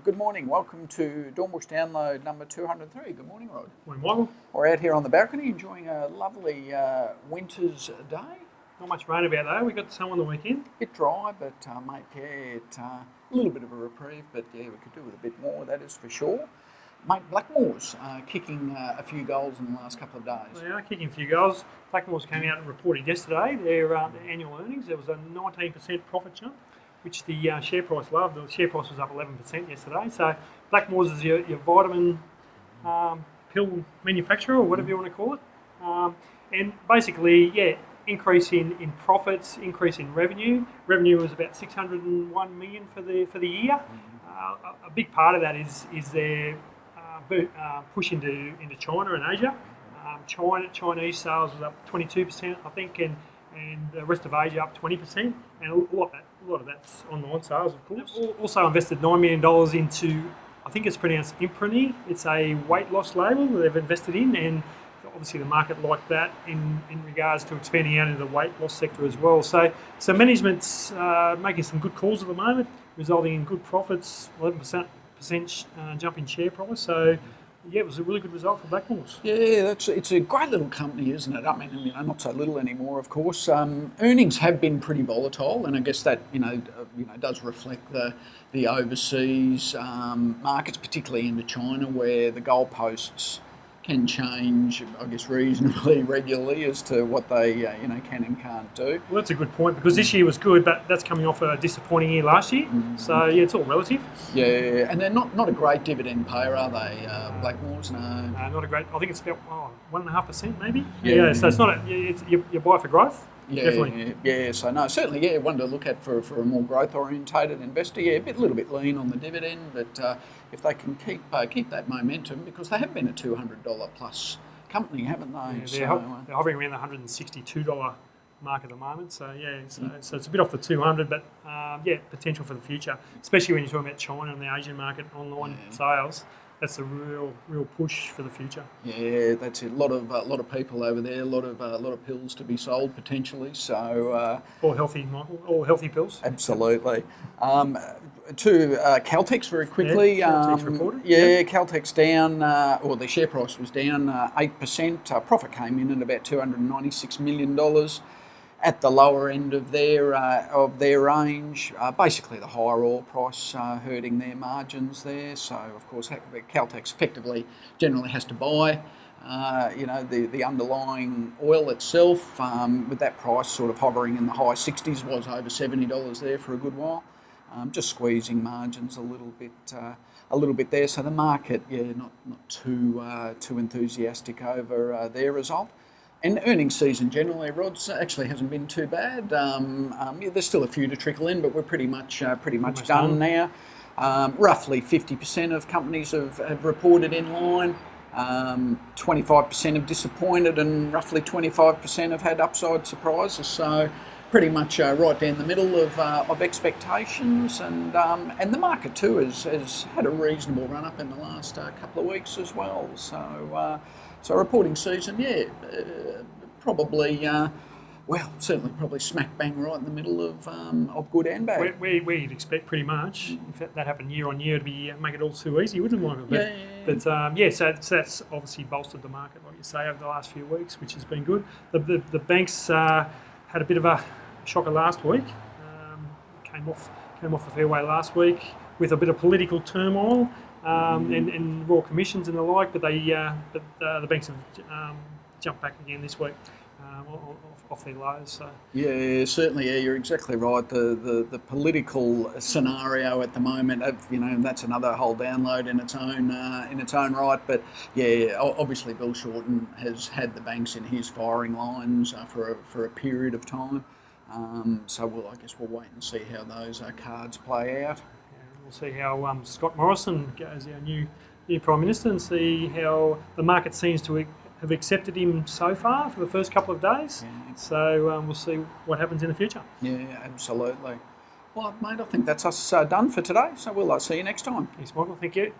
Good morning. Welcome to Dornbush download number 203. Good morning, Rod. Morning, Michael. We're out here on the balcony enjoying a lovely winter's day. Not much rain about though. We got some on the weekend. Bit dry, but mate, a little bit of a reprieve, but yeah, we could do with a bit more, that is for sure. Mate, Blackmores kicking a few goals in the last couple of days. They are kicking a few goals. Blackmores came out and reported yesterday their annual earnings. There was a 19% profit jump, which the share price loved. The share price was up 11% yesterday. So Blackmores is your vitamin pill manufacturer, or whatever you want to call it. And basically, yeah, increase in profits, increase in revenue. Revenue was about 601 million for the year. A big part of that is their push into China and Asia. Chinese sales was up 22%, I think, and the rest of Asia up 20%, and a lot of that's online sales, of course. Also invested $9 million into, I think it's pronounced Imprani. It's a weight loss label that they've invested in, and obviously the market liked that in regards to expanding out into the weight loss sector as well. So management's making some good calls at the moment, resulting in good profits, 11% jump in share price. So yeah, it was a really good result for Blackmores. Yeah, it's a great little company, isn't it? I mean, not so little anymore, of course. Earnings have been pretty volatile, and I guess that does reflect the overseas markets, particularly into China, where the goalposts can change, I guess, reasonably regularly as to what they can and can't do. Well, that's a good point, because this year was good, but that's coming off a disappointing year last year. So yeah, it's all relative. Yeah, and they're not a great dividend payer, are they, Blackmores? No. Not a great. I think it's about 1.5% maybe. Yeah. So it's not you buy for growth. Yeah, definitely. Yeah. So no, certainly, yeah, one to look at for a more growth orientated investor. Yeah, a little bit lean on the dividend, but if they can keep that momentum, because they have been a $200 plus company, haven't they? Yeah, they're hovering around the $162 mark at the moment. So yeah, so it's a bit off the 200, but yeah, potential for the future, especially when you're talking about China and the Asian market online sales. That's a real push for the future. Yeah, that's it. A lot of people over there. A lot of pills to be sold potentially. So all healthy, Michael. All healthy pills. Absolutely. To Caltex very quickly. Yeah, Caltex reported. Yeah, Caltex down. Or the share price was down 8%. Profit came in at about $296 million. At the lower end of their range, basically the higher oil price hurting their margins there. So of course, Caltex effectively generally has to buy, the underlying oil itself. With that price sort of hovering in the high 60s, was over $70 there for a good while. Just squeezing margins a little bit there. So the market, not too enthusiastic over their result. And earnings season generally, Rod, actually hasn't been too bad. There's still a few to trickle in, but we're pretty much done now. Roughly 50% of companies have reported in line. 25% have disappointed, and roughly 25% have had upside surprises. So pretty much right down the middle of expectations, and the market too has had a reasonable run up in the last couple of weeks as well. So reporting season, probably smack bang right in the middle of good and bad. We'd expect pretty much, if that happened year on year, to make it all too easy, wouldn't it? So that's obviously bolstered the market, like you say, over the last few weeks, which has been good. The banks had a bit of a shocker last week. Came off a fair way last week with a bit of political turmoil. And Royal Commissions and the like, but the banks have jumped back again this week off their lows. So. Yeah, certainly. Yeah, you're exactly right. The political scenario at the moment, that's another whole download in its own right. But yeah, obviously Bill Shorten has had the banks in his firing lines for a period of time. So I guess we'll wait and see how those cards play out. We'll see how Scott Morrison goes, our new Prime Minister, and see how the market seems to have accepted him so far for the first couple of days. Yeah. So we'll see what happens in the future. Yeah, absolutely. Well, mate, I think that's us done for today. So we'll see you next time. Thanks, Michael. Thank you.